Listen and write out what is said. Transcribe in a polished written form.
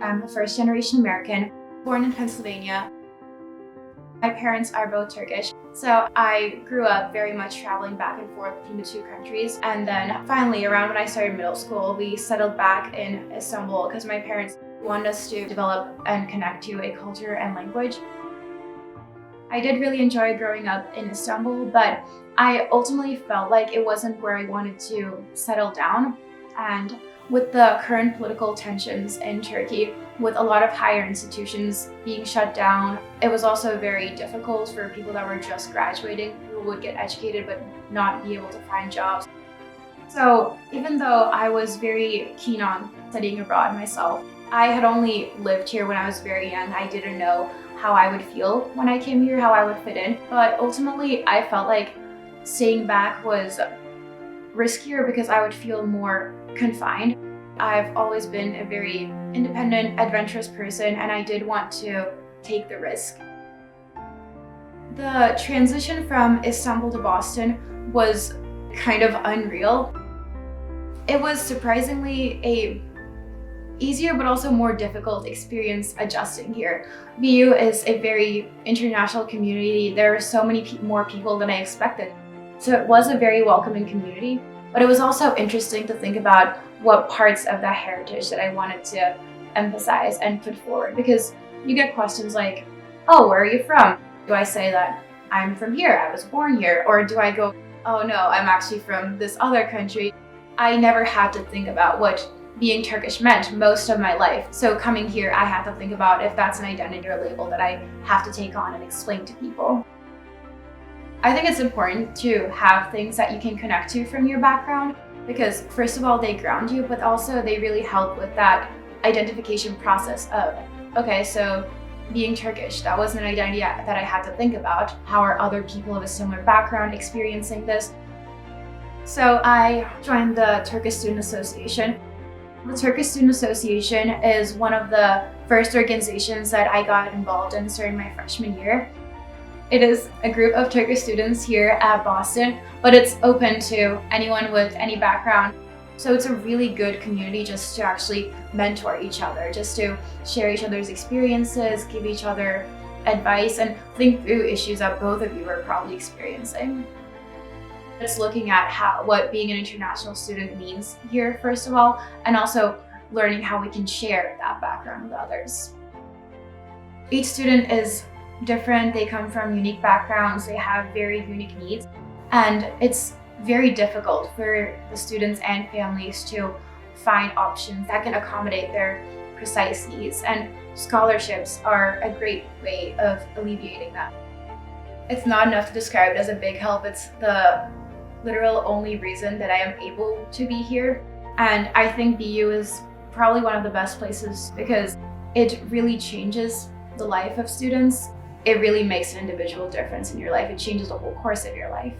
I'm a first-generation American, born in Pennsylvania. My parents are both Turkish, so I grew up very much traveling back and forth between the two countries. And then finally, around when I started middle school, we settled back in Istanbul because my parents wanted us to develop and connect to a culture and language. I did really enjoy growing up in Istanbul, but I ultimately felt like it wasn't where I wanted to settle down. And with the current political tensions in Turkey, with a lot of higher institutions being shut down, it was also very difficult for people that were just graduating who would get educated but not be able to find jobs. So even though I was very keen on studying abroad myself, I had only lived here when I was very young. I didn't know how I would feel when I came here, how I would fit in. But ultimately, I felt like staying back was riskier because I would feel more confined. I've always been a very independent, adventurous person, and I did want to take the risk. The transition from Istanbul to Boston was kind of unreal. It was surprisingly a easier but also more difficult experience adjusting here. BU is a very international community. There are so many more people than I expected. So it was a very welcoming community, but it was also interesting to think about what parts of that heritage that I wanted to emphasize and put forward, because you get questions like, oh, where are you from? Do I say that I'm from here, I was born here, or do I go, oh no, I'm actually from this other country? I never had to think about what being Turkish meant most of my life. So coming here, I had to think about if that's an identity or label that I have to take on and explain to people. I think it's important to have things that you can connect to from your background because first of all, they ground you, but also they really help with that identification process of, okay, so being Turkish, that was an identity that I had to think about. How are other people of a similar background experiencing this? So I joined the Turkish Student Association. The Turkish Student Association is one of the first organizations that I got involved in during my freshman year. It is a group of Turkish students here at Boston, but it's open to anyone with any background. So it's a really good community just to actually mentor each other, just to share each other's experiences, give each other advice, and think through issues that both of you are probably experiencing. It's looking at what being an international student means here, first of all, and also learning how we can share that background with others. Each student is different, they come from unique backgrounds, they have very unique needs, and it's very difficult for the students and families to find options that can accommodate their precise needs, and scholarships are a great way of alleviating that. It's not enough to describe it as a big help, it's the literal only reason that I am able to be here. And I think BU is probably one of the best places because it really changes the life of students. It really makes an individual difference in your life. It changes the whole course of your life.